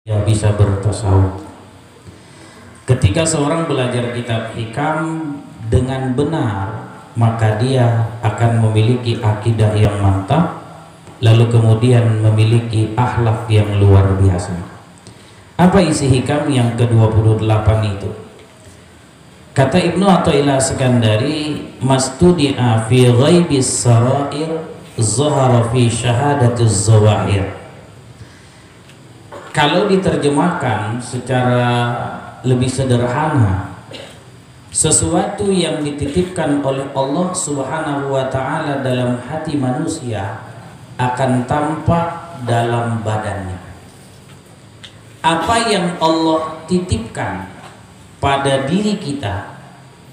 Ya bisa bertasawuf. Ketika seorang belajar kitab hikam dengan benar, maka dia akan memiliki akidah yang mantap, lalu kemudian memiliki akhlak yang luar biasa. Apa isi hikam yang ke-28 itu? Kata Ibnu Athaillah Sekandari, mastudi'a fi ghaibis sarair zahara fi syahadatiz zawahir. Kalau diterjemahkan secara lebih sederhana, sesuatu yang dititipkan oleh Allah Subhanahu wa ta'ala dalam hati manusia akan tampak dalam badannya. Apa yang Allah titipkan pada diri kita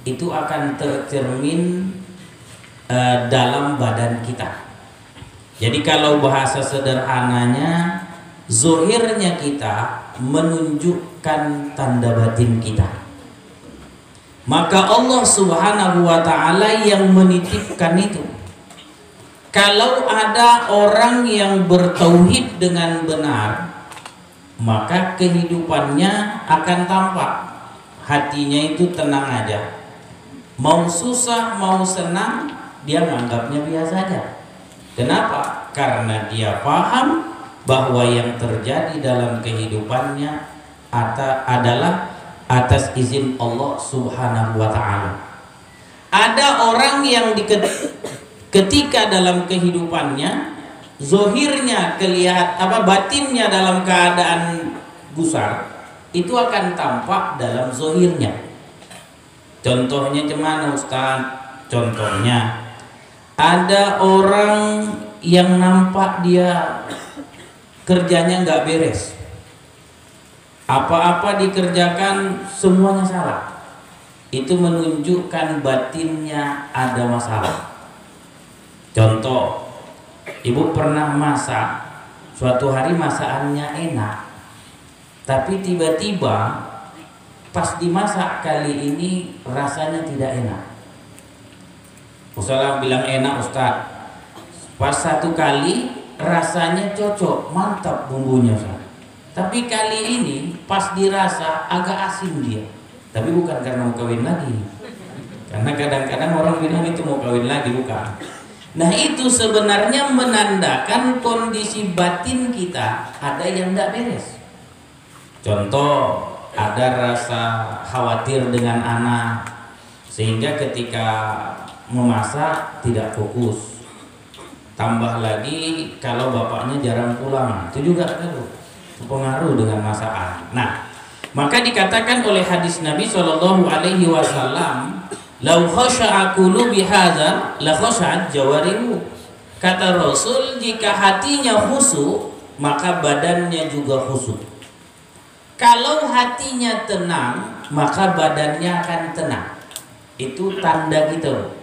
itu akan tercermin dalam badan kita. Jadi kalau bahasa sederhananya, zohirnya kita menunjukkan tanda batin kita. Maka Allah Subhanahu wa ta'ala yang menitipkan itu. Kalau ada orang yang bertauhid dengan benar, maka kehidupannya akan tampak. Hatinya itu tenang aja. Mau susah, mau senang, dia menganggapnya biasa aja. Kenapa? Karena dia paham bahwa yang terjadi dalam kehidupannya adalah atas izin Allah Subhanahu wa ta'ala. Ada orang yang ketika dalam kehidupannya zohirnya batinnya dalam keadaan gusar, itu akan tampak dalam zohirnya. Contohnya gimana Ustaz? Contohnya ada orang yang nampak dia kerjanya nggak beres, apa-apa dikerjakan semuanya salah, itu menunjukkan batinnya ada masalah. Contoh, ibu pernah masak, suatu hari masakannya enak, tapi tiba-tiba pas dimasak kali ini rasanya tidak enak. Ustaz bilang enak Ustaz, pas satu kali rasanya cocok, mantap bumbunya Ustaz. Tapi kali ini pas dirasa agak asin dia. Tapi bukan karena mau kawin lagi. Karena kadang-kadang orang bilang itu mau kawin lagi, bukan. Nah itu sebenarnya menandakan kondisi batin kita ada yang tidak beres. Contoh, ada rasa khawatir dengan anak, sehingga ketika memasak tidak fokus. Tambah lagi kalau bapaknya jarang pulang, itu juga pengaruh dengan masakan. Nah, maka dikatakan oleh hadis Nabi Shallallahu Alaihi Wasallam, "Lau khasha'a qulubi hadza la khasha'at jawarihu." Kata Rasul, jika hatinya khusyuk, maka badannya juga khusyuk. Kalau hatinya tenang, maka badannya akan tenang. Itu tanda gitu.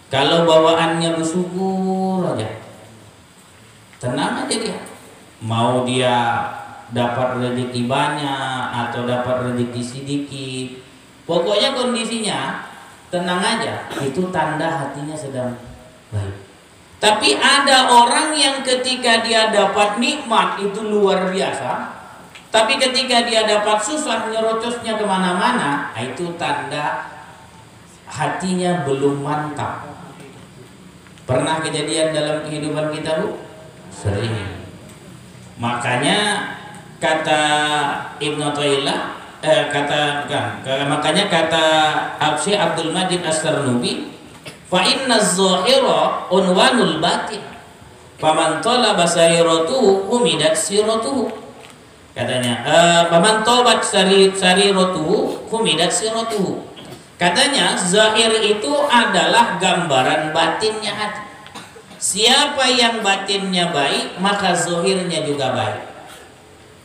Kalau bawaannya bersyukur aja, tenang aja dia. Mau dia dapat rezeki banyak atau dapat rezeki sedikit, pokoknya kondisinya tenang aja, itu tanda hatinya sedang baik. Tapi ada orang yang ketika dia dapat nikmat itu luar biasa, tapi ketika dia dapat susah nyerocosnya kemana-mana, itu tanda hatinya belum mantap. Pernah kejadian dalam kehidupan kita, Bu? Sering. Makanya kata Ibnu Athaillah, makanya kata Syekh Abdul Majid As-Sarnubi, fa inna az-zahira unwanul batin, faman talaba sariratuhu humidat siratuhu. Katanya, faman tabat sariratuhu humidat siratuhu. Katanya zahir itu adalah gambaran batinnya hati. Siapa yang batinnya baik, maka zahirnya juga baik.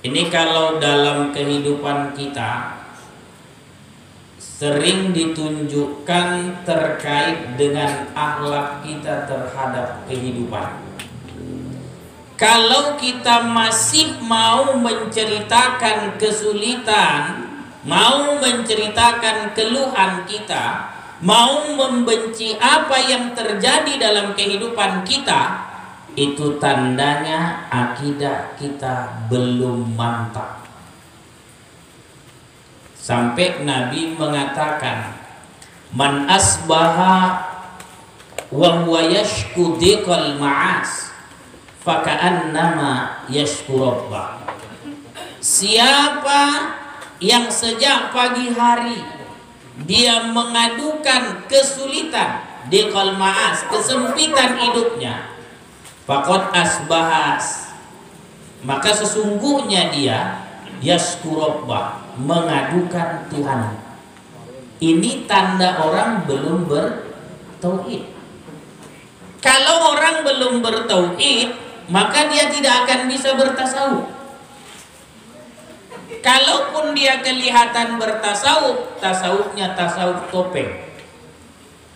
Ini kalau dalam kehidupan kita sering ditunjukkan terkait dengan akhlak kita terhadap kehidupan. Kalau kita masih mau menceritakan kesulitan, mau menceritakan keluhan kita, mau membenci apa yang terjadi dalam kehidupan kita, itu tandanya akidah kita belum mantap. Sampai Nabi mengatakan, man asbaha wa huwa yashku dhiqal ma'as faka'annama yashku rabbah. Siapa yang sejak pagi hari dia mengadukan kesulitan, dhiqal ma'as, kesempitan hidupnya, faqad asbahas, maka sesungguhnya dia yashku rabbah, mengadukan Tuhan. Ini tanda orang belum bertauhid. Kalau orang belum bertauhid, maka dia tidak akan bisa bertasawuf. Kalaupun dia kelihatan bertasawuf, tasawufnya tasawuf topeng.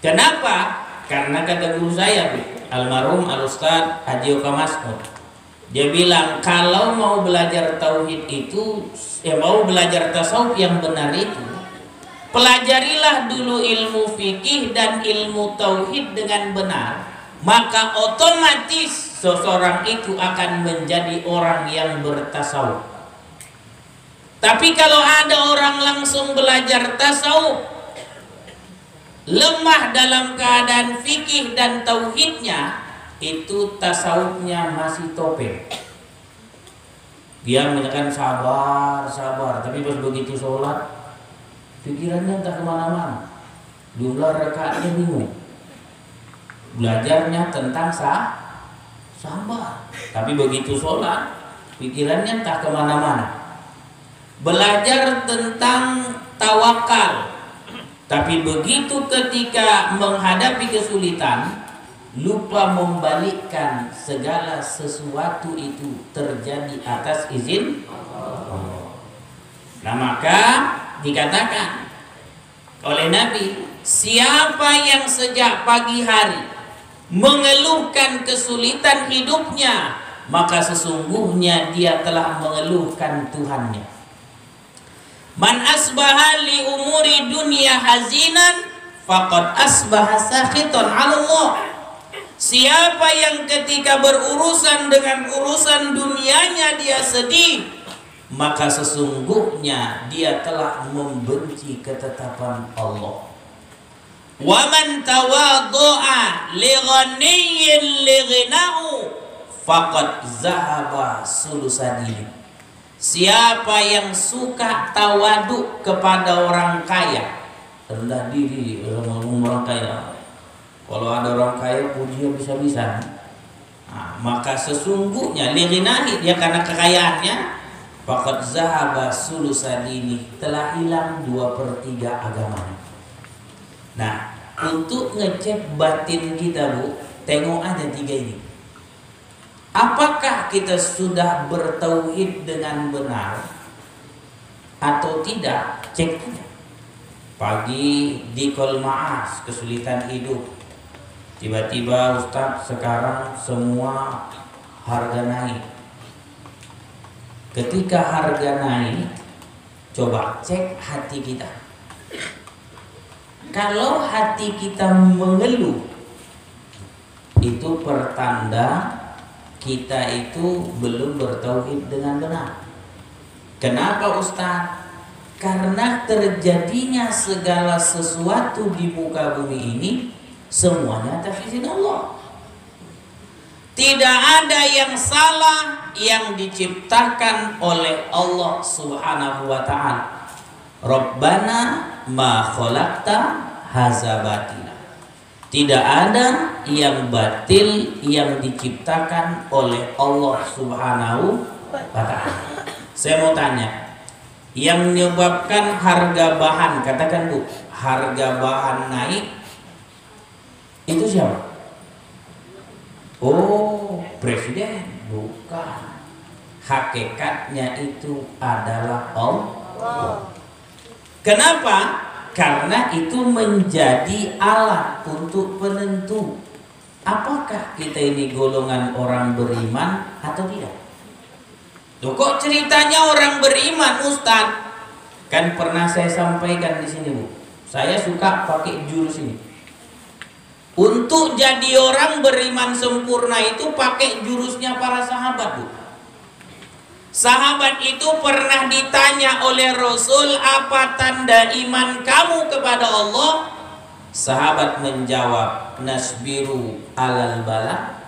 Kenapa? Karena kata guru saya, almarhum Al-Ustaz Haji Oka Masmud, dia bilang kalau mau belajar tauhid itu, mau belajar tasawuf yang benar itu, pelajarilah dulu ilmu fikih dan ilmu tauhid dengan benar, maka otomatis seseorang itu akan menjadi orang yang bertasawuf. Tapi kalau ada orang langsung belajar tasawuf, lemah dalam keadaan fikih dan tauhidnya, itu tasawufnya masih topeng. Dia menyatakan sabar, sabar, tapi pas begitu sholat, pikirannya entah kemana-mana, jumlah rakaatnya bingung. Belajarnya tentang sabar, tapi begitu sholat, pikirannya entah kemana-mana. Belajar tentang tawakal, tapi begitu ketika menghadapi kesulitan, lupa membalikkan segala sesuatu itu terjadi atas izin Allah. Nah, maka dikatakan oleh Nabi, siapa yang sejak pagi hari mengeluhkan kesulitan hidupnya, maka sesungguhnya dia telah mengeluhkan Tuhannya. Man asbaha li umuri dunya hazinan faqad asbaha sakhitan 'ala Allah. Siapa yang ketika berurusan dengan urusan dunianya dia sedih, maka sesungguhnya dia telah membenci ketetapan Allah. Wa man tawaddu'a li ghaniyyin li ghinahu faqad zahaba sulusadini. Siapa yang suka tawaduk kepada orang kaya, rendah diri sama orang kaya, kalau ada orang kaya puji bisa-bisa, nah, maka sesungguhnya lighinahi, dia karena kekayaannya, faqad zahaba sulusadini, telah hilang 2/3 agamanya. Nah, untuk ngecek batin kita, Bu, tengok aja 3 ini. Apakah kita sudah bertauhid dengan benar atau tidak? Cek aja. Pagi di kolmaas, kesulitan hidup, tiba-tiba Ustaz sekarang semua harga naik. Ketika harga naik, coba cek hati kita. Kalau hati kita mengeluh, itu pertanda kita itu belum bertauhid dengan benar. Kenapa Ustaz? Karena terjadinya segala sesuatu di muka bumi ini semuanya atas izin Allah. Tidak ada yang salah yang diciptakan oleh Allah Subhanahu wa ta'ala. Rabbana ma khalaqta hadza batila. Tidak ada yang batil yang diciptakan oleh Allah Subhanahu wa ta'ala. Saya mau tanya, yang menyebabkan harga bahan, katakan Bu, harga bahan naik, itu siapa? Oh, presiden? Bukan. Hakikatnya itu adalah Allah. Kenapa? Karena itu menjadi alat untuk penentu apakah kita ini golongan orang beriman atau tidak. Loh, kok ceritanya orang beriman, Ustaz? Kan pernah saya sampaikan di sini, Bu. Saya suka pakai jurus ini. Untuk jadi orang beriman sempurna itu pakai jurusnya para sahabat, Bu. Sahabat itu pernah ditanya oleh Rasul, apa tanda iman kamu kepada Allah? Sahabat menjawab, nasbiru alal bala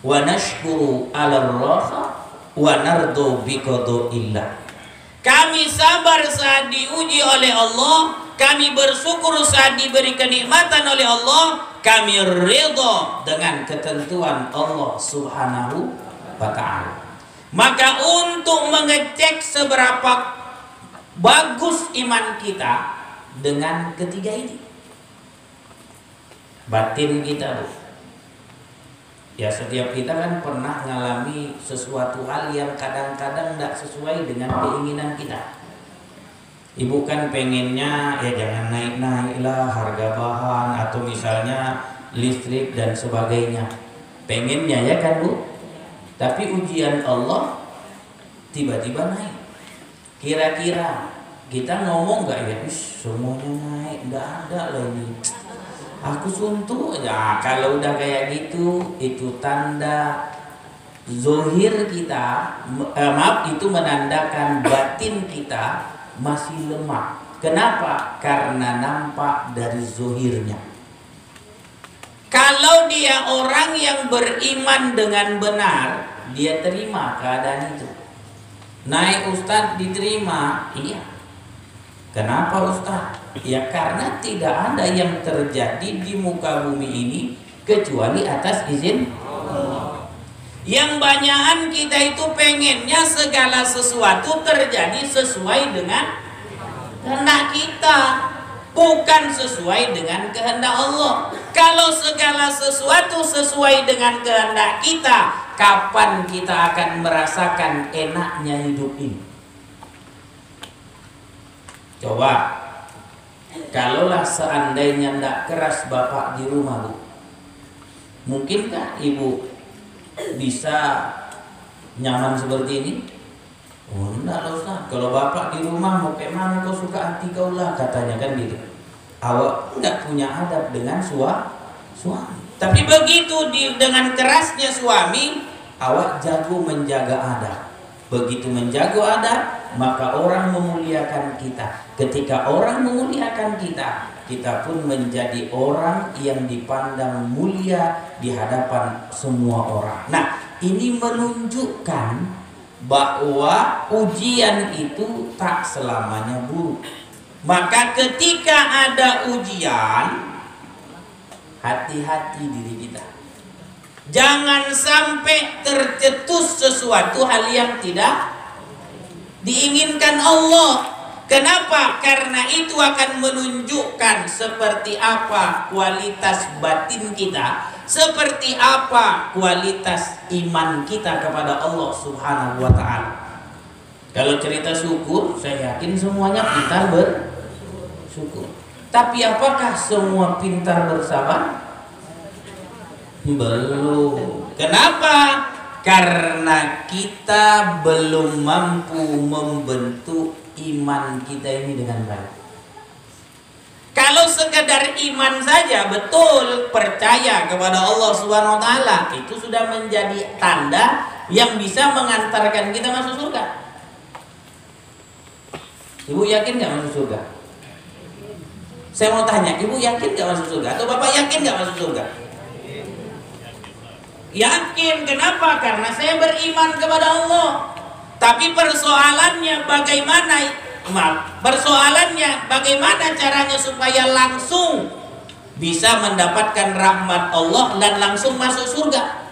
wa nashkuru alal raha wa nardo biqada'illah. Kami sabar saat diuji oleh Allah, kami bersyukur saat diberi kenikmatan oleh Allah, kami ridha dengan ketentuan Allah Subhanahu wa ta'ala. Maka untuk mengecek seberapa bagus iman kita dengan ketiga ini, batin kita, ya setiap kita kan pernah mengalami sesuatu hal yang kadang-kadang tidak sesuai dengan keinginan kita. Ibu kan pengennya ya jangan naik-naik lah harga bahan atau misalnya listrik dan sebagainya, pengennya ya kan Bu. Tapi ujian Allah tiba-tiba naik. Kira-kira kita ngomong gak ya, semuanya naik, gak ada lah ini, aku suntuk ya. Kalau udah kayak gitu, itu tanda zohir kita, itu menandakan batin kita masih lemah. Kenapa? Karena nampak dari zohirnya. Kalau dia orang yang beriman dengan benar, dia terima keadaan itu. Naik Ustadz diterima, iya. Kenapa Ustadz? Ya karena tidak ada yang terjadi di muka bumi ini kecuali atas izin Allah. Yang banyakan kita itu pengennya segala sesuatu terjadi sesuai dengan kehendak kita, bukan sesuai dengan kehendak Allah. Kalau segala sesuatu sesuai dengan kehendak kita, kapan kita akan merasakan enaknya hidup ini? Coba, kalaulah seandainya tidak keras bapak di rumah, Bu, mungkinkah ibu bisa nyaman seperti ini? Oh enggak lah Ustaz, kalau bapak di rumah mau kayak mana kau suka hati kau lah, katanya kan gitu. Awak enggak punya adab dengan suami. Tapi begitu dengan kerasnya suami, awak jago menjaga adab. Begitu menjaga adab, maka orang memuliakan kita. Ketika orang memuliakan kita, kita pun menjadi orang yang dipandang mulia di hadapan semua orang. Nah, ini menunjukkan bahwa ujian itu tak selamanya buruk. Maka ketika ada ujian, hati-hati diri kita. Jangan sampai tercetus sesuatu hal yang tidak diinginkan Allah. Kenapa? Karena itu akan menunjukkan seperti apa kualitas batin kita, seperti apa kualitas iman kita kepada Allah Subhanahu wa ta'ala. Kalau cerita syukur, saya yakin semuanya pintar bersyukur. Tapi apakah semua pintar bersabar? Belum. Kenapa? Karena kita belum mampu membentuk iman kita ini dengan baik. Kalau sekedar iman saja, betul percaya kepada Allah Subhanahu wa ta'ala, itu sudah menjadi tanda yang bisa mengantarkan kita masuk surga. Ibu yakin gak masuk surga? Saya mau tanya, ibu yakin gak masuk surga? Atau bapak yakin gak masuk surga? Yakin. Kenapa? Karena saya beriman kepada Allah. Tapi persoalannya bagaimana caranya supaya langsung bisa mendapatkan rahmat Allah dan langsung masuk surga?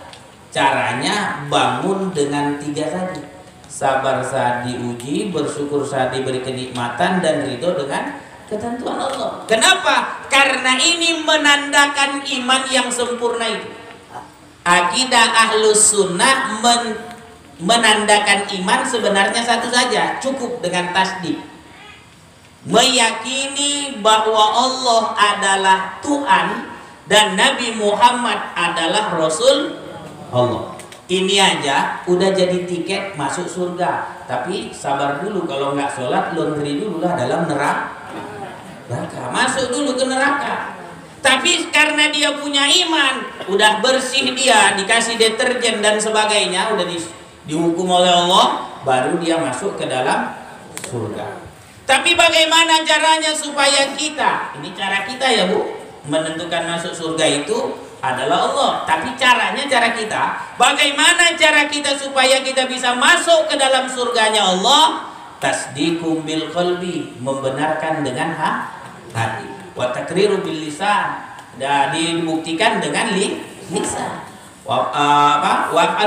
Caranya bangun dengan 3 tadi. Sabar saat diuji, bersyukur saat diberi kenikmatan, dan ridho dengan ketentuan Allah. Kenapa? Karena ini menandakan iman yang sempurna itu. Akidah Ahlus Sunnah menandakan iman sebenarnya satu saja, cukup dengan tasdik. Meyakini bahwa Allah adalah Tuhan dan Nabi Muhammad adalah Rasul Allah. Ini aja udah jadi tiket masuk surga. Tapi sabar dulu, kalau nggak sholat laundry dulu lah dalam neraka. Masuk dulu ke neraka. Tapi karena dia punya iman, udah bersih dia, dikasih deterjen dan sebagainya, udah dihukum oleh Allah, baru dia masuk ke dalam surga. Tapi bagaimana caranya supaya kita, ini cara kita ya Bu, menentukan masuk surga itu adalah Allah. Tapi caranya cara kita, bagaimana cara kita supaya kita bisa masuk ke dalam surganya Allah? Tasdiqum bil qalbi, membenarkan dengan hati. Wa takriru bil lisan, dan dibuktikan dengan lisan. Wa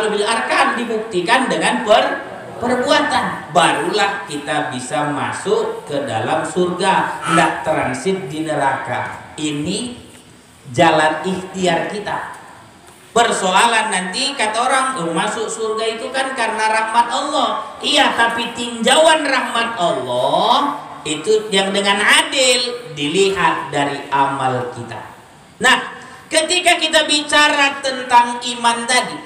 bil arkan, dibuktikan dengan perbuatan. Barulah kita bisa masuk ke dalam surga, tidak transit di neraka. Ini jalan ikhtiar kita. Persoalan nanti kata orang, masuk surga itu kan karena rahmat Allah. Iya, tapi tinjauan rahmat Allah itu yang dengan adil dilihat dari amal kita. Nah, ketika kita bicara tentang iman tadi,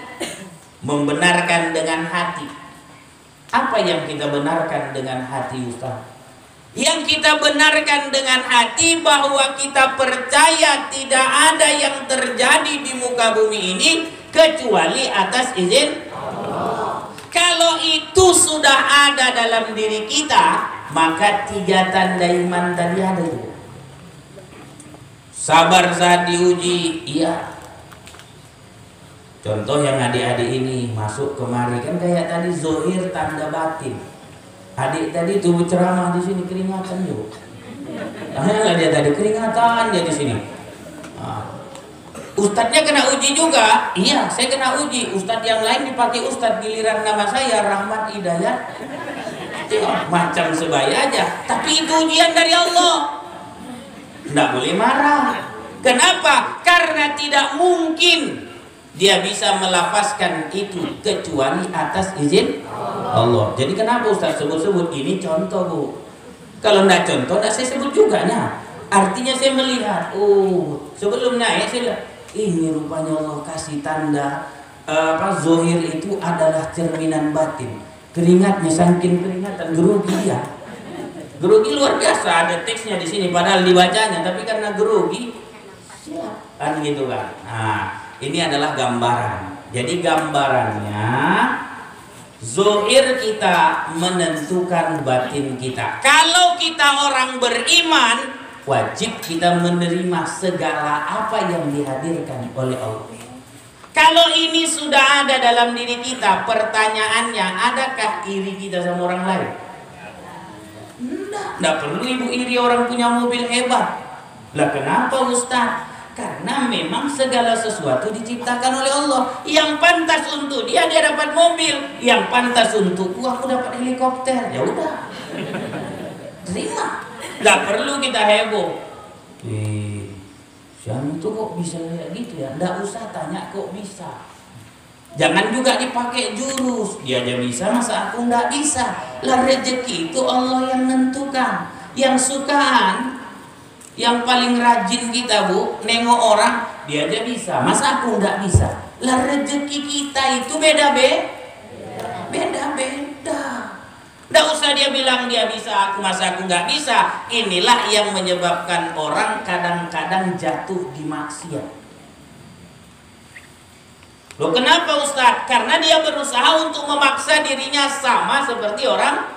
membenarkan dengan hati. Apa yang kita benarkan dengan hati, Ustaz? Yang kita benarkan dengan hati bahwa kita percaya tidak ada yang terjadi di muka bumi ini kecuali atas izin Allah. Kalau itu sudah ada dalam diri kita, maka 3 tanda iman tadi ada itu. Sabar saat diuji, iya. Contoh yang adik-adik ini masuk kemari kan kayak tadi zohir tanda batin. Adik tadi tuh ceramah di sini keringatan juga. Nah, dia tadi keringatan dia di sini. Ustadznya kena uji juga. Iya, saya kena uji. Ustadz yang lain dipakai ustadz, giliran nama saya Rahmat Hidayat. Macam sebaya aja. Tapi itu ujian dari Allah. Nggak boleh marah. Kenapa? Karena tidak mungkin dia bisa melafazkan itu kecuali atas izin Allah. Jadi kenapa Ustaz sebut-sebut ini contoh, Bu? Kalau enggak contoh, enggak saya sebut juga. Nah, artinya saya melihat, sebelum naik saya lihat, ini rupanya Allah kasih tanda zohir itu adalah cerminan batin. Keringatnya saking keringatan, grogi ya. Grogi luar biasa, ada teksnya di sini padahal dibacanya, tapi karena grogi kan gitu kan. Nah, ini adalah gambaran. Jadi gambarannya zohir kita menentukan batin kita. Kalau kita orang beriman, wajib kita menerima segala apa yang dihadirkan oleh Allah. Kalau ini sudah ada dalam diri kita, pertanyaannya, adakah iri kita sama orang lain? Enggak perlu ibu iri orang punya mobil hebat. Lah kenapa Ustaz? Karena memang segala sesuatu diciptakan oleh Allah. Yang pantas untuk dia dapat mobil, yang pantas untukku aku dapat helikopter. Ya udah, terima. Nggak perlu kita heboh. Siapa itu kok bisa kayak gitu ya? Nggak usah tanya kok bisa. Jangan juga dipakai jurus. Dia aja bisa, masa aku nggak bisa? Lah rezeki itu Allah yang nentukan. Yang sukaan, yang paling rajin kita Bu, nengok orang, dia aja bisa, masa aku nggak bisa? Lah rezeki kita itu beda-beda. Nggak usah dia bilang dia bisa, masa aku nggak bisa. Inilah yang menyebabkan orang kadang-kadang jatuh di maksiat. Loh kenapa Ustaz? Karena dia berusaha untuk memaksa dirinya sama seperti orang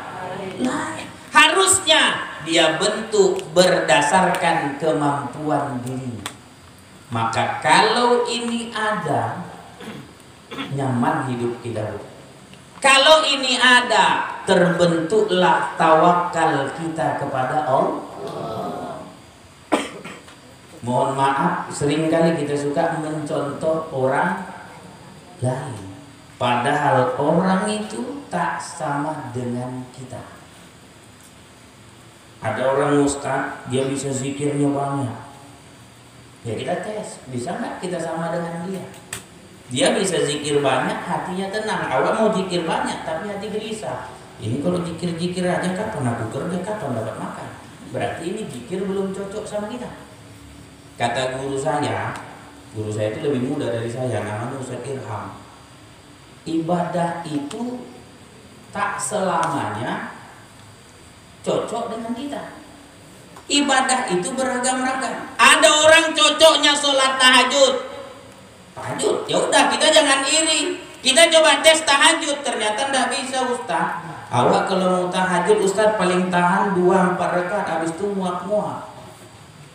lain. Harusnya dia bentuk berdasarkan kemampuan diri. Maka kalau ini ada, nyaman hidup kita. Kalau ini ada, terbentuklah tawakal kita kepada Allah. Mohon maaf, seringkali kita suka mencontoh orang lain, padahal orang itu tak sama dengan kita. Ada orang ustaz, dia bisa zikirnya banyak. Ya kita tes, bisa nggak kita sama dengan dia? Dia bisa zikir banyak, hatinya tenang. Awak mau zikir banyak, tapi hati gelisah. Ini kalau zikir-zikir aja kapan aku kerja, kapan dapat makan? Berarti ini zikir belum cocok sama kita. Kata guru saya itu lebih muda dari saya, namanya Ustaz Irham. Ibadah itu tak selamanya cocok dengan kita. Ibadah itu beragam-ragam. Ada orang cocoknya sholat tahajud. Ya udah, kita jangan iri. Kita coba tes tahajud, ternyata nggak bisa Ustaz. Awak kalau mau tahajud Ustaz paling tahan 2-4 rakaat, habis itu muak-muak.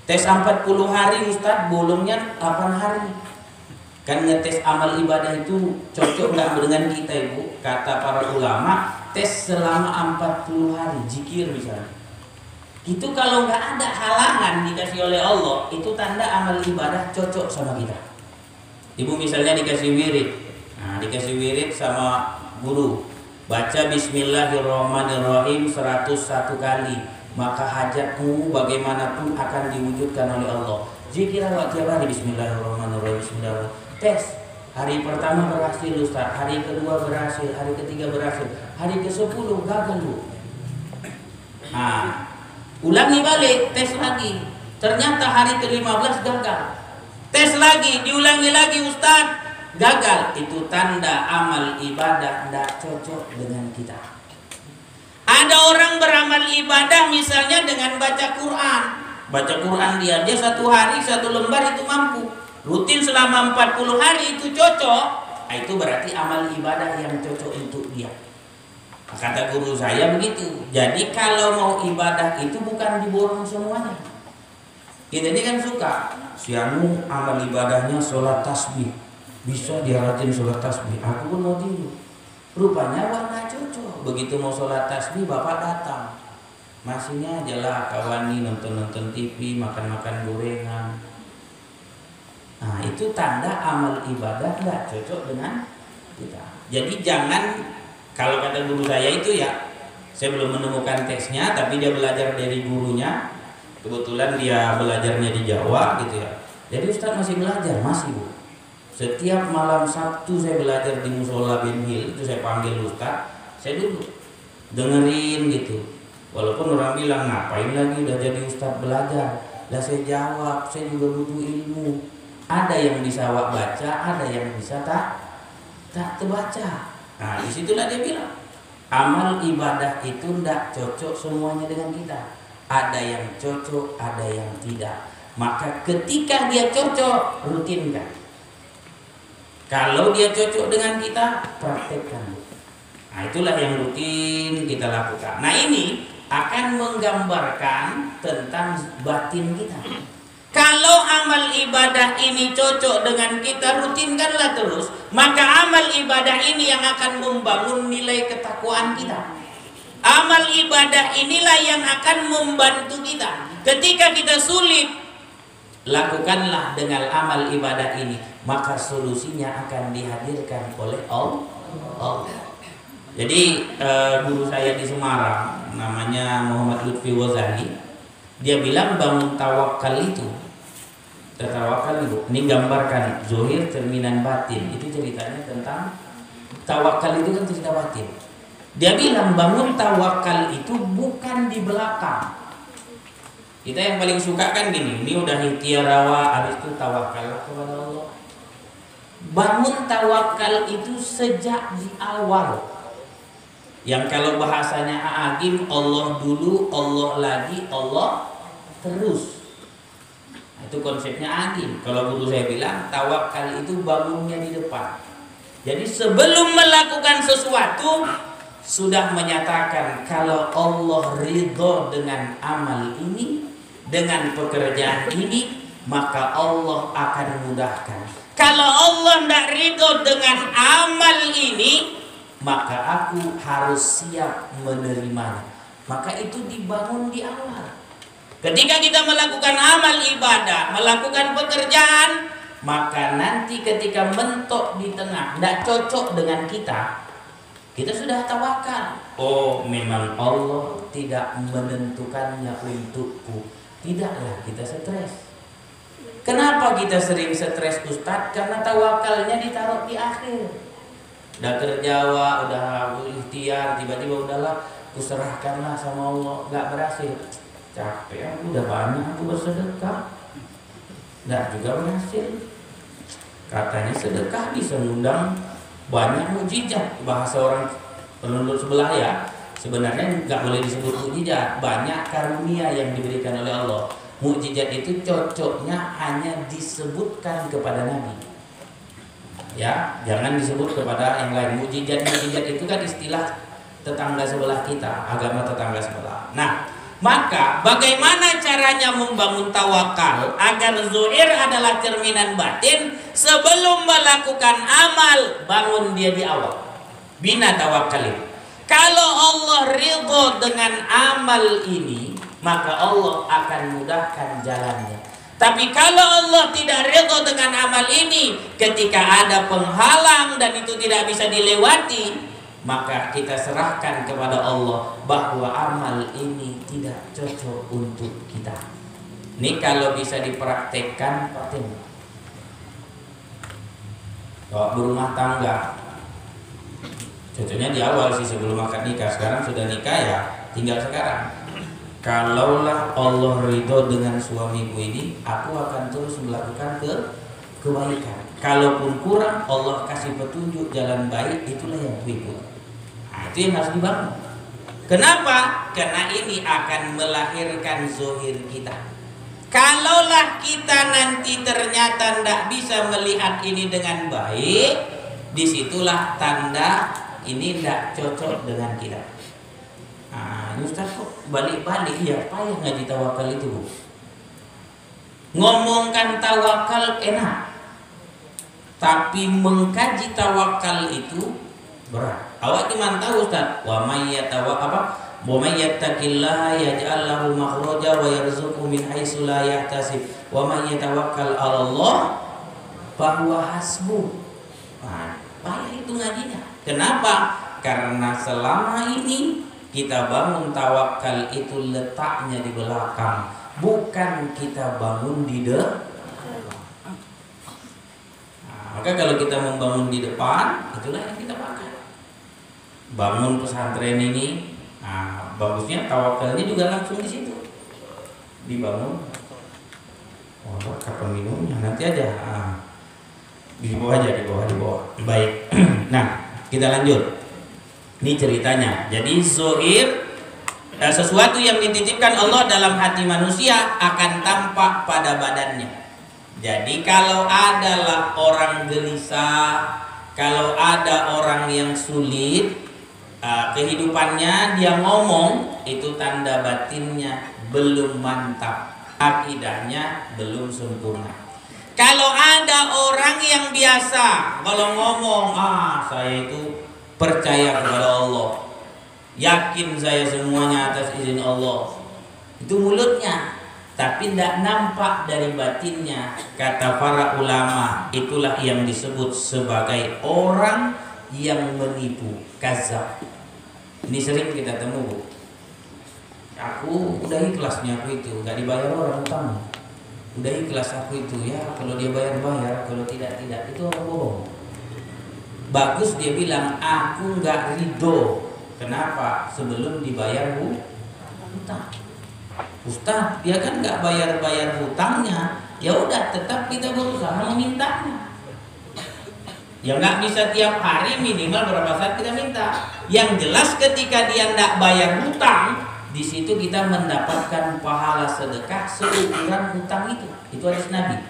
Tes 40 hari Ustaz, bolongnya 8 hari. Kan ngetes amal ibadah itu cocok nggak dengan kita Ibu? Kata para ulama, tes selama 40 hari, zikir misalnya. Itu kalau nggak ada halangan dikasih oleh Allah, itu tanda amal ibadah cocok sama kita. Ibu misalnya dikasih wirid, nah dikasih wirid sama guru, baca Bismillahirrahmanirrahim 101 kali, maka hajatmu bagaimanapun akan diwujudkan oleh Allah. Zikir awak tiap hari Bismillahirrahmanirrahim, Bismillahirrahmanirrahim. Tes, hari pertama berhasil Ustaz, hari kedua berhasil, hari ketiga berhasil, hari ke-10 gagal Bu. Nah, ulangi balik, tes lagi. Ternyata hari ke-15 gagal. Tes lagi, diulangi lagi Ustaz, gagal. Itu tanda amal ibadah tidak cocok dengan kita. Ada orang beramal ibadah misalnya dengan baca Quran. Baca Quran dia satu hari 1 lembar itu mampu. Rutin selama 40 hari itu cocok. Itu berarti amal ibadah yang cocok untuk dia. Kata guru saya begitu. Jadi kalau mau ibadah itu bukan diborong semuanya. Kita ini kan suka, si anu amal ibadahnya sholat tasbih, bisa dia rajin sholat tasbih. Aku pun mau tidur. Rupanya warna cocok. Begitu mau sholat tasbih bapak datang. Masihnya ajalah kawani nonton TV, makan gorengan. Nah itu tanda amal ibadah nggak cocok dengan kita. Jadi jangan, kalau kata guru saya itu ya, saya belum menemukan teksnya, tapi dia belajar dari gurunya. Kebetulan dia belajarnya di Jawa gitu ya. Jadi Ustaz masih belajar, masih Bu. Setiap malam Sabtu saya belajar di Musola Ben Hill, itu saya panggil Ustaz, saya duduk dengerin gitu. Walaupun orang bilang ngapain lagi udah jadi Ustaz belajar. Lah saya jawab, saya juga butuh ilmu. Ada yang bisa awak baca, ada yang bisa tak terbaca. Nah disitulah dia bilang, amal ibadah itu tidak cocok semuanya dengan kita. Ada yang cocok, ada yang tidak. Maka ketika dia cocok, rutinkan. Kalau dia cocok dengan kita, praktekkan. Nah itulah yang rutin kita lakukan. Nah ini akan menggambarkan tentang batin kita. Kalau amal ibadah ini cocok dengan kita, rutinkanlah terus. Maka amal ibadah ini yang akan membangun nilai ketakwaan kita. Amal ibadah inilah yang akan membantu kita. Ketika kita sulit, lakukanlah dengan amal ibadah ini. Maka solusinya akan dihadirkan oleh Allah. Jadi guru saya di Semarang, namanya Muhammad Lutfi Wazali, dia bilang bangun tawakal itu, tawakal itu, ini gambarkan zohir cerminan batin. Itu ceritanya tentang tawakal itu kan cerita batin. Dia bilang bangun tawakal itu bukan di belakang. Kita yang paling suka kan gini, ini udah ikhtiarawa, habis itu tawakal kepada Allah. Bangun tawakal itu sejak di awal. Yang kalau bahasanya Agim, Allah dulu, Allah lagi, Allah terus. Nah, itu konsepnya Agim. Kalau guru saya bilang tawakal itu bangunnya di depan. Jadi sebelum melakukan sesuatu sudah menyatakan kalau Allah ridho dengan amal ini, dengan pekerjaan ini, maka Allah akan mudahkan. Kalau Allah tidak ridho dengan amal ini, maka aku harus siap menerimanya. Maka itu dibangun di awal. Ketika kita melakukan amal ibadah, melakukan pekerjaan, maka nanti ketika mentok di tengah, tidak cocok dengan kita, kita sudah tawakal. Oh, memang Allah tidak menentukannya untukku. Tidaklah kita stres. Kenapa kita sering stres Ustadz? Karena tawakalnya ditaruh di akhir. Udah kerjawa, udah ikhtiar, tiba-tiba udahlah, kuserahkanlah sama Allah, nggak berhasil. Capek, aku udah banyak aku bersedekah, nggak juga berhasil. Katanya sedekah bisa ngundang banyak mukjizat. Bahasa orang penunduk sebelah ya, sebenarnya nggak boleh disebut mukjizat. Banyak karunia yang diberikan oleh Allah. Mukjizat itu cocoknya hanya disebutkan kepada Nabi. Ya, jangan disebut kepada yang lain. Mujizat itu kan istilah tetangga sebelah kita, agama tetangga sebelah. Nah, maka bagaimana caranya membangun tawakal agar zuhir adalah cerminan batin? Sebelum melakukan amal, bangun dia di awal. Bina tawakal itu. Kalau Allah ridho dengan amal ini, maka Allah akan mudahkan jalannya. Tapi kalau Allah tidak ridho dengan amal ini, ketika ada penghalang dan itu tidak bisa dilewati, maka kita serahkan kepada Allah bahwa amal ini tidak cocok untuk kita. Ini kalau bisa dipraktekkan, kalau berumah tangga, cocoknya di awal sih sebelum akad nikah. Sekarang sudah nikah ya, tinggal sekarang. Kalaulah Allah ridho dengan suamiku ini, aku akan terus melakukan kebaikan. Kalaupun kurang, Allah kasih petunjuk jalan baik, itulah yang berikut. Nah, itu yang harus dibangun. Kenapa? Karena ini akan melahirkan zuhir kita. Kalaulah kita nanti ternyata tidak bisa melihat ini dengan baik, disitulah tanda ini tidak cocok dengan kita. Nah, Ustaz kok balik-balik ya, payah ngaji tawakal itu, Bu. Ngomongkan tawakal enak, tapi mengkaji tawakal itu berat. Awak cuma tahu, Ustaz, wa may yattaqillaha yaj'al lahu makhraja wa yarzuqhu min haitsu la yahtasib wa may yatawakkal 'ala Allah fa huwa hasbuh. Nah, payah itu ngajinya. Kenapa? Karena selama ini kita bangun tawakal itu letaknya di belakang, bukan kita bangun di depan. Nah, maka kalau kita membangun di depan, itulah yang kita pakai. Bangun pesantren ini, nah, bagusnya tawakalnya juga langsung di situ dibangun. Oh, kapan minumnya? Nanti aja. Nah, di bawah aja, di bawah. Baik. Nah, kita lanjut. Ini ceritanya. Jadi zuhir, sesuatu yang dititipkan Allah dalam hati manusia akan tampak pada badannya. Jadi kalau adalah orang gelisah, kalau ada orang yang sulit kehidupannya, dia ngomong, itu tanda batinnya belum mantap, akidahnya belum sempurna. Kalau ada orang yang biasa, kalau ngomong, saya itu percaya kepada Allah, yakin saya semuanya atas izin Allah, itu mulutnya, tapi tidak nampak dari batinnya. Kata para ulama, itulah yang disebut sebagai orang yang menipu, kazab. Ini sering kita temu, Bu. Aku udah ikhlasnya, aku itu nggak dibayar orang utang, udah ikhlas aku itu, ya kalau dia bayar, kalau tidak, itu orang bohong. Bagus dia bilang, aku nggak ridho. Kenapa? Sebelum dibayar hutang. Ustaz, dia kan nggak bayar hutangnya, ya udah tetap kita berusaha memintanya. Ya nggak bisa tiap hari, minimal berapa saat kita minta. Yang jelas ketika dia nggak bayar hutang, di situ kita mendapatkan pahala sedekah seukuran hutang itu. Itu hadis Nabi.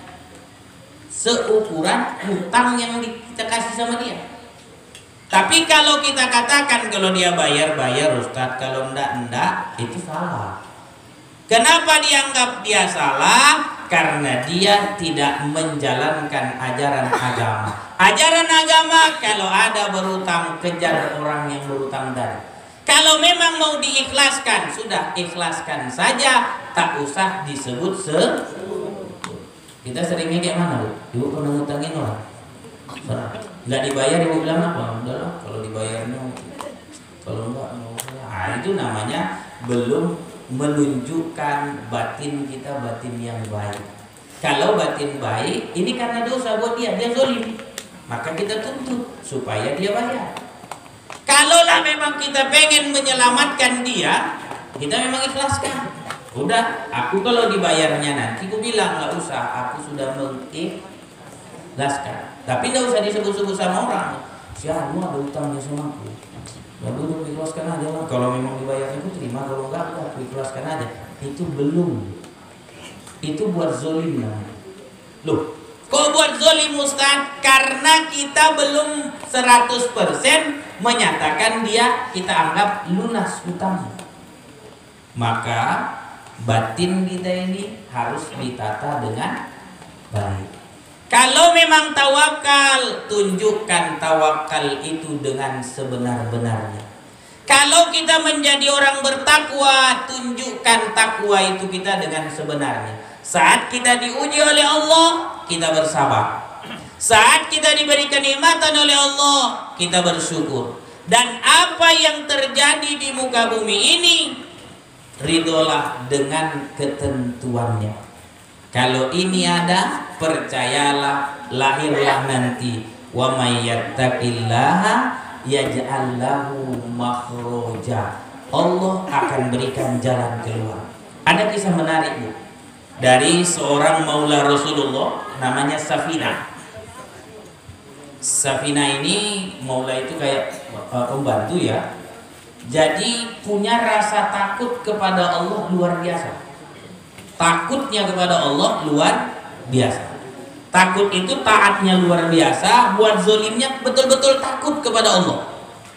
Seukuran hutang yang kita kasih sama dia. Tapi kalau kita katakan kalau dia bayar Ustaz, kalau enggak, itu salah. Kenapa dianggap dia salah? Karena dia tidak menjalankan ajaran agama. Ajaran agama, kalau ada berutang, kejar orang yang berutang tadi. Kalau memang mau diikhlaskan, sudah ikhlaskan saja, tak usah disebut Kita seringnya kayak mana, Bu? Ibu pernah ngutangin orang? Nggak dibayar, ibu bilang apa? Udahlah, kalau dibayarnya, kalau enggak. Nah, itu namanya belum menunjukkan batin kita, batin yang baik. Kalau batin baik, ini karena dosa buat dia zolim, maka kita tuntut supaya dia bayar. Kalaulah memang kita pengen menyelamatkan dia, kita memang ikhlaskan. Udah, aku kalau dibayarnya nanti, aku bilang nggak usah, aku sudah mengikhlaskan. Tapi nggak usah disebut-sebut sama orang. Siapa ada utangnya sama aku? Ya udah, ikhlaskan aja lah. Kalau memang dibayarnya aku terima, kalau enggak aku ikhlaskan aja. Itu belum. Itu buat zolim namanya. Loh, Kok buat zolim Ustaz? Karena kita belum 100% menyatakan dia kita anggap lunas hutangnya. Maka batin kita ini harus ditata dengan baik. Kalau memang tawakal, tunjukkan tawakal itu dengan sebenar-benarnya. Kalau kita menjadi orang bertakwa, tunjukkan takwa itu kita dengan sebenarnya. Saat kita diuji oleh Allah, kita bersabar. Saat kita diberi kenikmatan oleh Allah, kita bersyukur. Dan apa yang terjadi di muka bumi ini, ridholah dengan ketentuannya. Kalau ini ada, percayalah lahirlah nanti. Wa may yattaqillaha yaj'al lahu makhraja. Allah akan berikan jalan keluar. Ada kisah menarik, Bu, dari seorang maula Rasulullah namanya Safina. Safina ini maula itu kayak pembantu ya. Jadi punya rasa takut kepada Allah luar biasa. Takutnya kepada Allah luar biasa. Takut itu taatnya luar biasa, buat zolimnya betul-betul takut kepada Allah.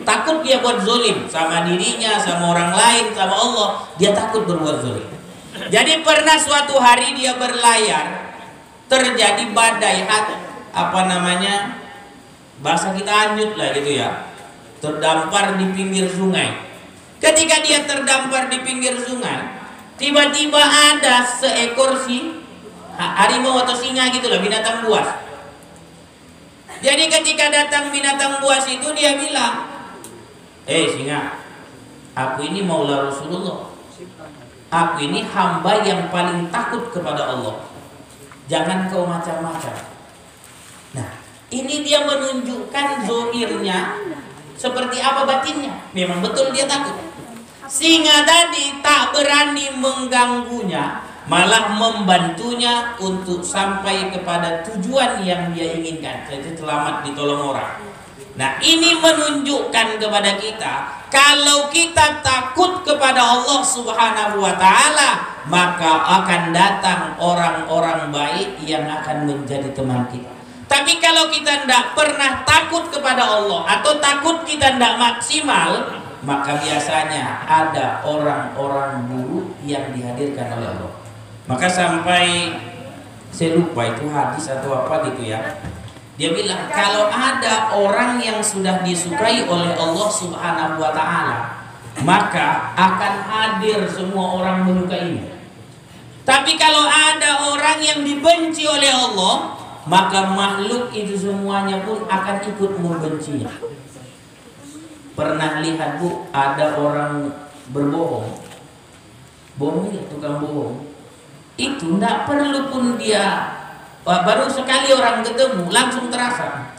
Takut dia buat zolim sama dirinya, sama orang lain, sama Allah. Dia takut berbuat zolim. Jadi pernah suatu hari dia berlayar, terjadi badai, bahasa kita hanyut lah gitu ya, terdampar di pinggir sungai. Ketika dia terdampar di pinggir sungai, tiba-tiba ada seekor harimau atau singa gitulah, binatang buas. Jadi ketika datang binatang buas itu, dia bilang, singa, aku ini maula Rasulullah. Aku ini hamba yang paling takut kepada Allah. Jangan kau macam-macam. Nah, ini dia menunjukkan zahirnya seperti apa batinnya. Memang betul dia takut. Singa tadi tak berani mengganggunya, malah membantunya untuk sampai kepada tujuan yang dia inginkan, yaitu selamat ditolong orang. Nah, ini menunjukkan kepada kita, kalau kita takut kepada Allah Subhanahu wa Ta'ala, maka akan datang orang-orang baik yang akan menjadi teman kita. Tapi kalau kita tidak pernah takut kepada Allah, atau takut kita tidak maksimal, maka biasanya ada orang-orang buruk yang dihadirkan oleh Allah. Maka sampai saya lupa itu hadis atau apa gitu ya, dia bilang kalau ada orang yang sudah disukai oleh Allah Subhanahu wa Ta'ala, maka akan hadir semua orang menyukainya. Tapi kalau ada orang yang dibenci oleh Allah, maka makhluk itu semuanya pun akan ikut membencinya. Pernah lihat, Bu, ada orang berbohong, tukang bohong, itu tidak perlu pun dia baru sekali orang ketemu langsung terasa,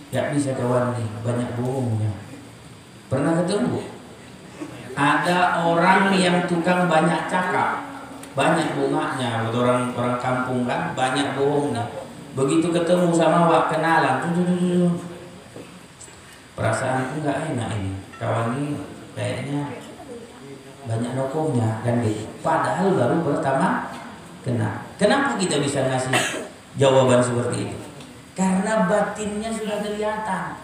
gak bisa kawan nih, banyak bohongnya. Pernah ketemu ada orang yang tukang banyak cakap, banyak bunganya, orang kampung kan, banyak bohongnya. Begitu ketemu sama wak kenalan, perasaanku nggak enak ini, kawan ini kayaknya banyak nokohnya kan gitu. Padahal baru pertama kenal. Kenapa kita bisa ngasih jawaban seperti itu? Karena batinnya sudah kelihatan,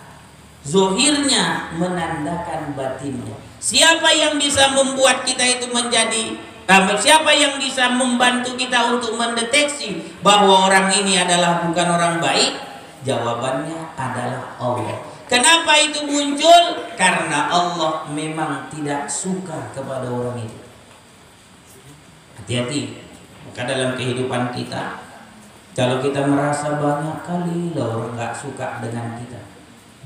zohirnya menandakan batinnya. Siapa yang bisa membuat kita itu menjadi, siapa yang bisa membantu kita untuk mendeteksi bahwa orang ini adalah bukan orang baik? Jawabannya adalah Allah. Kenapa itu muncul? Karena Allah memang tidak suka kepada orang itu. Hati-hati. Maka dalam kehidupan kita, kalau kita merasa banyak kali orang gak suka dengan kita,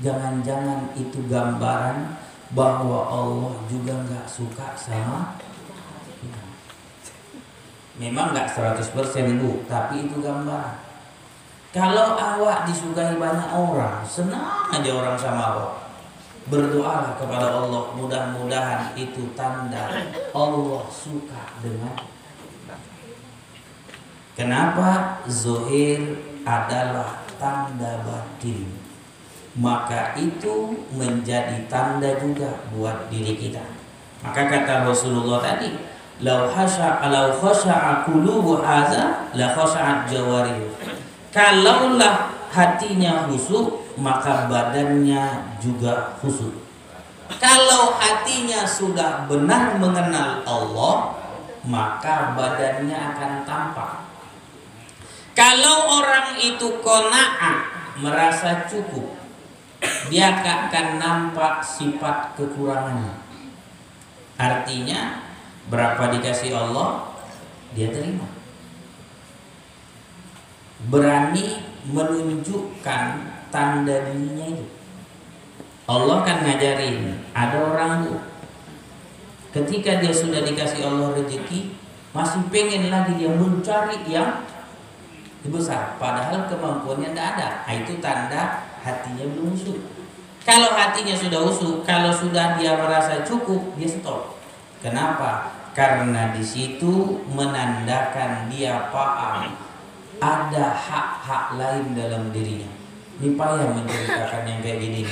jangan-jangan itu gambaran bahwa Allah juga gak suka sama kita. Memang gak 100% Bu, tapi itu gambaran. Kalau awak disukai banyak orang, senang aja orang sama awak, berdoalah kepada Allah, mudah-mudahan itu tanda Allah suka dengan. Kenapa? Zohir adalah tanda batin, maka itu menjadi tanda juga buat diri kita. Maka kata Rasulullah tadi, lau khasha'a qulubu hadza la khasha'at jawarih. Kalaulah hatinya khusyuk, maka badannya juga khusyuk. Kalau hatinya sudah benar mengenal Allah, maka badannya akan tampak. Kalau orang itu qanaah, merasa cukup, dia akan nampak sifat kekurangannya. Artinya berapa dikasih Allah, dia terima. Berani menunjukkan tanda dirinya itu. Allah kan ngajarin, ada orang tuh ketika dia sudah dikasih Allah rezeki, masih pengen lagi dia mencari yang besar, padahal kemampuannya tidak ada. Nah, itu tanda hatinya belum usuh. Kalau hatinya sudah usuh, kalau sudah dia merasa cukup, dia stop. Kenapa? Karena di situ menandakan dia paham ada hak-hak lain dalam dirinya. Ini payah menceritakan yang kayak gini.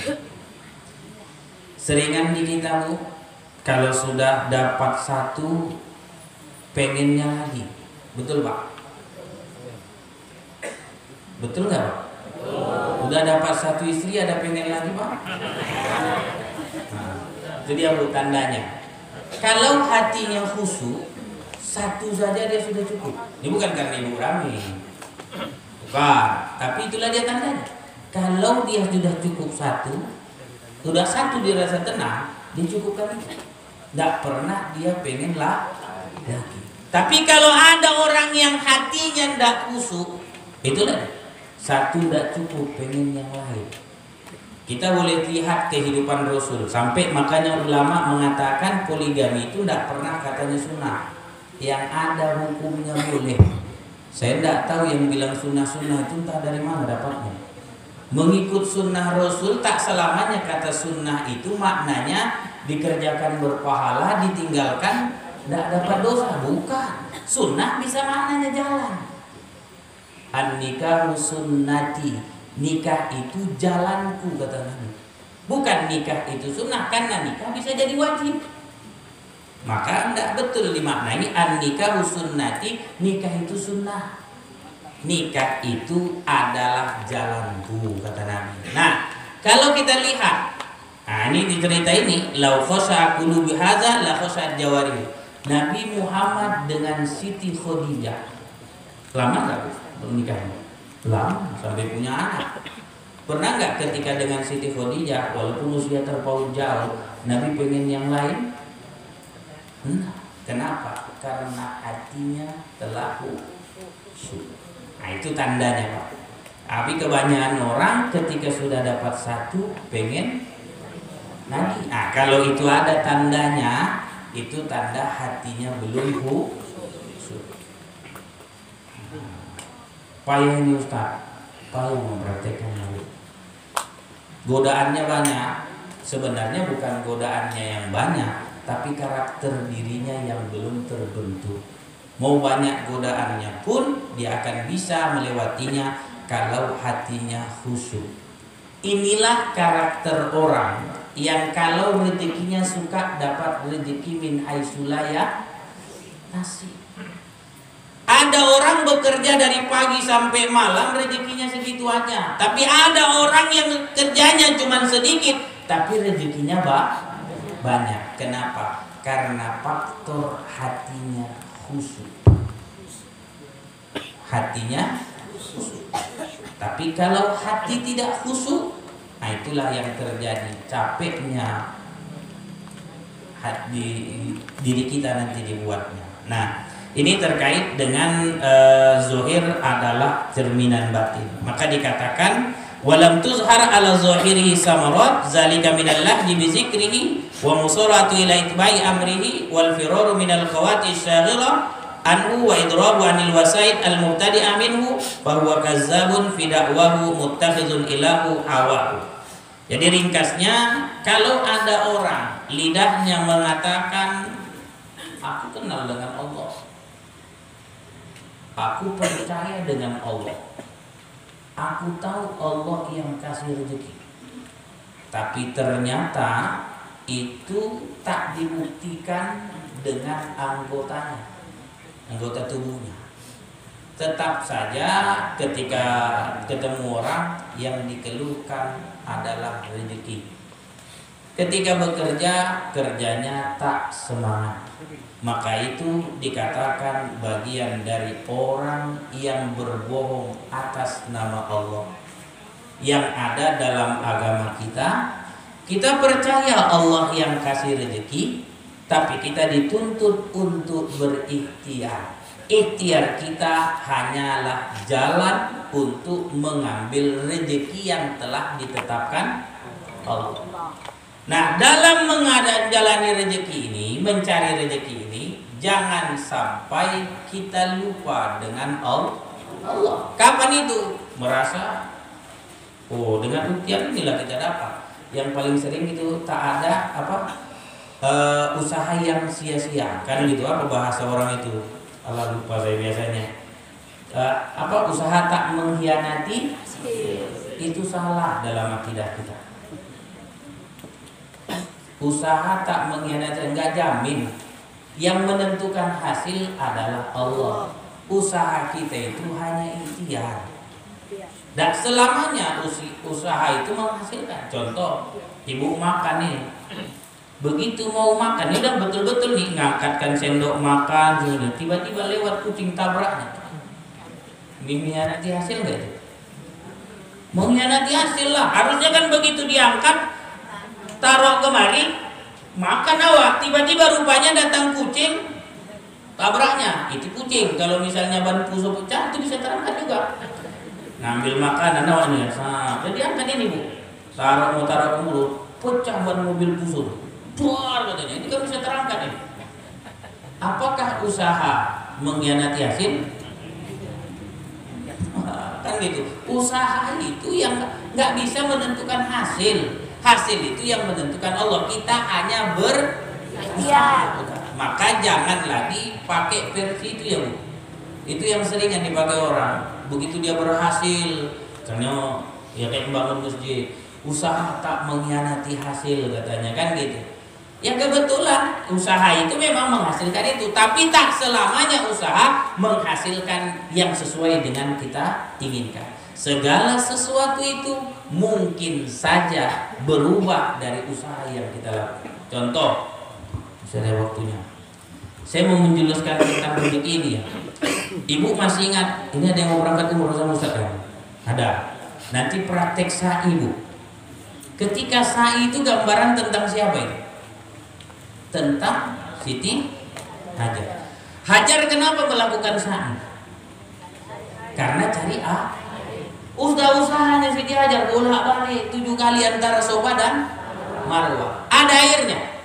Seringan di kita Bu, kalau sudah dapat satu, pengennya lagi. Betul Pak? Betul nggak Pak? Udah dapat satu istri, ada pengen lagi Pak? Nah, itu dia Bu tandanya. Kalau hatinya khusyuk, satu saja dia sudah cukup. Ini bukan karena ibu rame, bukan. Tapi itulah dia tandanya. Kalau dia sudah cukup satu, sudah satu dia rasa tenang, dia cukupkan itu. Tidak pernah dia pengen lagi. Tapi kalau ada orang yang hatinya tidak khusyuk, itulah satu tidak cukup, pengen yang lain. Kita boleh lihat kehidupan Rasul, sampai makanya ulama mengatakan poligami itu tidak pernah katanya sunnah, yang ada hukumnya boleh. Saya tidak tahu yang bilang sunnah-sunnah itu entah dari mana dapatnya. Mengikut sunnah Rasul tak selamanya kata sunnah itu maknanya dikerjakan berpahala, ditinggalkan tidak dapat dosa. Bukan. Sunnah bisa maknanya jalan. An-nikahu sunnati, nikah itu jalanku kata Nabi. Bukan nikah itu sunnah, karena nikah bisa jadi wajib. Maka tidak betul dimaknai an-nikahu sunnati, nikah itu sunnah. Nikah itu adalah jalanku kata Nabi. Nah, kalau kita lihat, nah ini cerita ini, lau khosha qulubi hadza la khosha jawari. Nabi Muhammad dengan Siti Khadijah lama enggak menikahnya? Lama, sampai punya anak. Pernah enggak ketika dengan Siti Khadijah walaupun usia terpaut jauh, Nabi pengen yang lain? Nah, kenapa? Karena hatinya telah khusyuk. Nah itu tandanya Pak. Tapi kebanyakan orang ketika sudah dapat satu pengen lagi. Nah kalau itu ada tandanya, itu tanda hatinya belum khusyuk. Payah ini Ustaz, payah mempraktekannya. Godaannya banyak. Sebenarnya bukan godaannya yang banyak, tapi karakter dirinya yang belum terbentuk. Mau banyak godaannya pun dia akan bisa melewatinya kalau hatinya khusyuk. Inilah karakter orang yang kalau rezekinya suka dapat rezeki min haitsulaya nasib. Ada orang bekerja dari pagi sampai malam rezekinya segitu aja. Tapi ada orang yang kerjanya cuma sedikit tapi rezekinya banyak. Kenapa? Karena faktor hatinya khusyuk. Hatinya khusyuk. Tapi kalau hati tidak khusyuk, nah itulah yang terjadi, capeknya hati diri kita nanti dibuatnya. Nah, ini terkait dengan zohir adalah cerminan batin. Maka dikatakan walam tuzhar ala zahirihi samarat zalika minal lahji bi zikrihi wa musaratu ila itba'i amrihi wal firaru minal khawati syaghilah anhu wa idrabu anil wasaid al mubtadi'a minhu fa huwa kazzabun fi da'wahu muttakhizun ilahu hawahu. Jadi ringkasnya, kalau ada orang lidahnya mengatakan aku kenal dengan Allah, aku percaya dengan Allah, aku tahu Allah yang kasih rezeki, tapi ternyata itu tak dibuktikan dengan anggotanya, anggota tubuhnya. Tetap saja ketika ketemu orang yang dikeluhkan adalah rezeki. Ketika bekerja, kerjanya tak semangat. Maka itu dikatakan bagian dari orang yang berbohong atas nama Allah. Yang ada dalam agama kita, kita percaya Allah yang kasih rezeki, tapi kita dituntut untuk berikhtiar. Ikhtiar kita hanyalah jalan untuk mengambil rezeki yang telah ditetapkan Allah. Nah, dalam menjalani rezeki ini, mencari rezeki ini, jangan sampai kita lupa dengan Allah. Kapan itu? Merasa, oh dengan ikhtiar inilah kita dapat. Yang paling sering itu tak ada usaha yang sia-sia, kan gitu apa bahasa orang itu? Allah lupa saya biasanya. Usaha tak mengkhianati itu salah dalam akidah kita. Usaha tak mengkhianati enggak jamin. Yang menentukan hasil adalah Allah. Usaha kita itu hanya ikhtiar. Dan selamanya usaha itu menghasilkan. Contoh, ibu makan nih. Begitu mau makan, ini udah betul-betul nih ngangkatkan sendok makan, tiba-tiba lewat kucing tabraknya. Mengkhianati hasil nggak itu? Mengkhianati hasil lah. Harusnya kan begitu diangkat, taruh kemari, makan awak. Tiba-tiba rupanya datang kucing, tabraknya. Itu kucing. Kalau misalnya ban puso pecah, itu bisa terangkat juga. Ngambil makanan awaknya, jadi angkat ini bu. Taruh ke mulut, pecah ban mobil puso. Buar katanya, ini kan bisa terangkat ya. Apakah usaha mengkhianati hasil? Kan gitu. Usaha itu yang nggak bisa menentukan hasil. Hasil itu yang menentukan Allah. Kita hanya berusaha. Maka jangan lagi pakai versi itu ya bu. Itu yang sering yang dipakai orang. Begitu dia berhasil, misalnya ya kayak membangun masjid, usaha tak mengkhianati hasil katanya kan gitu. Ya kebetulan usaha itu memang menghasilkan itu, tapi tak selamanya usaha menghasilkan yang sesuai dengan kita inginkan. Segala sesuatu itu mungkin saja berubah dari usaha yang kita lakukan. Contoh, misalnya waktunya, saya mau menjelaskan tentang rezeki ini ya. Ibu masih ingat, ini ada yang mau berangkat umroh sama Ustaz kan? Ada. Nanti praktek sa'i ibu. Ketika sa'i itu gambaran tentang siapa itu? Tentang Siti Hajar. Hajar kenapa melakukan sa'i? Karena cari usahanya Siti Hajar bolak-balik 7 kali antara Safa dan Marwah. Ada airnya?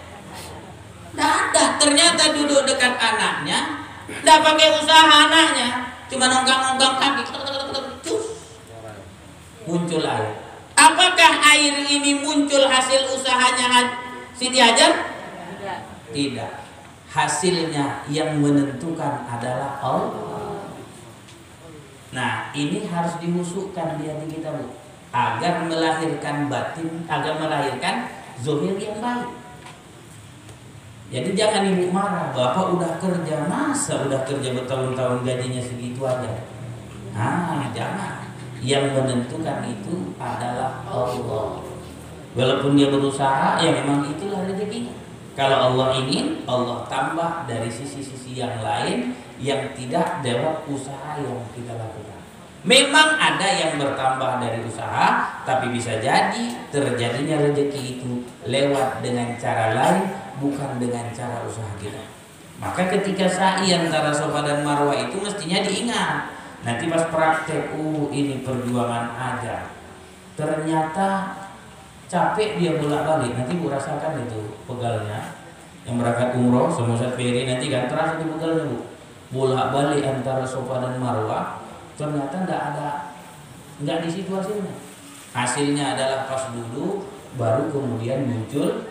Tidak ada. Ternyata duduk dekat anaknya, tidak pakai usaha anaknya, cuma nonggang-nonggang kaki, muncul air. Apakah air ini muncul hasil usahanya Siti Hajar? Tidak. Hasilnya yang menentukan adalah Allah. Nah, ini harus dimusukkan di hati kita bu, agar melahirkan batin, agar melahirkan zahir yang baik. Jadi jangan ibu marah, bapak udah kerja, masa udah kerja bertahun-tahun gajinya segitu aja. Jangan. Yang menentukan itu adalah Allah. Walaupun dia berusaha, ya memang itulah rezekinya. Kalau Allah ingin, Allah tambah dari sisi-sisi yang lain yang tidak lewat usaha yang kita lakukan. Memang ada yang bertambah dari usaha, tapi bisa jadi terjadinya rezeki itu lewat dengan cara lain, bukan dengan cara usaha kita. Maka ketika sa'i antara Safa dan Marwah itu mestinya diingat. Nanti pas praktek, ini perjuangan aja. Ternyata capek dia bolak-balik. Nanti bu rasakan itu pegalnya. Yang berangkat umroh sama Ustaz Ferry nanti kan terasa di pegalnya bu. Bolak-balik antara Safa dan Marwah. Ternyata nggak di situ hasilnya. Hasilnya adalah pas dulu, baru kemudian muncul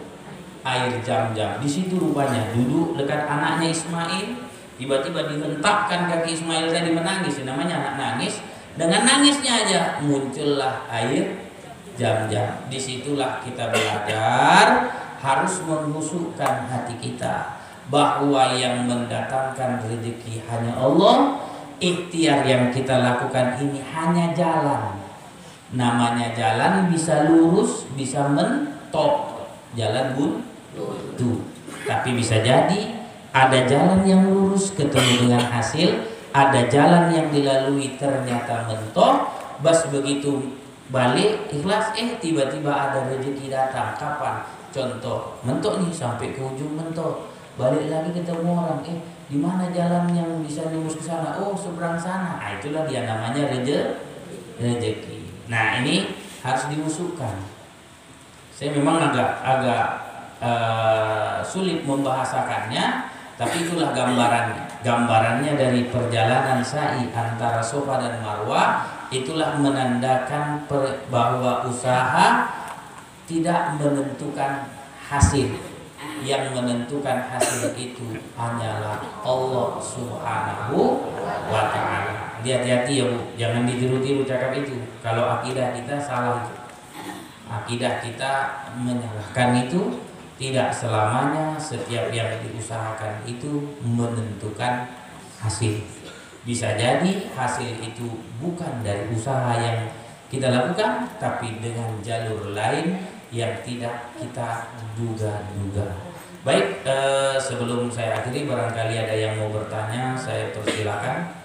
air Zam-Zam. Di situ rupanya duduk dekat anaknya Ismail, tiba-tiba dihentakkan kaki Ismail tadi menangis, namanya anak nangis. Dengan nangisnya aja muncullah air Zam-Zam. Disitulah kita belajar harus membusukkan hati kita bahwa yang mendatangkan rezeki hanya Allah, ikhtiar yang kita lakukan ini hanya jalan. Namanya jalan bisa lurus, bisa mentok, jalan buntu. Tapi bisa jadi ada jalan yang lurus ketemu dengan hasil, ada jalan yang dilalui ternyata mentok, bas begitu balik ikhlas, tiba-tiba ada rezeki datang. Kapan? Contoh, mentok nih sampai ke ujung mentok, balik lagi ketemu orang, di mana jalan yang bisa lurus ke sana? Oh, seberang sana. Nah, itulah dia namanya rezeki. Nah, ini harus dimusuhkan. Saya memang agak sulit membahasakannya, tapi itulah gambarannya. Gambarannya dari perjalanan sa'i antara Safa dan Marwah, itulah menandakan bahwa usaha tidak menentukan hasil. Yang menentukan hasil itu hanyalah Allah Subhanahu wa ta'ala. Hati-hati ya Bu, jangan ditiru-tiru cakap itu. Kalau akidah kita salah itu. Akidah kita menyalahkan itu. Tidak selamanya setiap yang diusahakan itu menentukan hasil. Bisa jadi hasil itu bukan dari usaha yang kita lakukan, tapi dengan jalur lain yang tidak kita duga-duga. Baik, sebelum saya akhiri, barangkali ada yang mau bertanya, saya persilakan.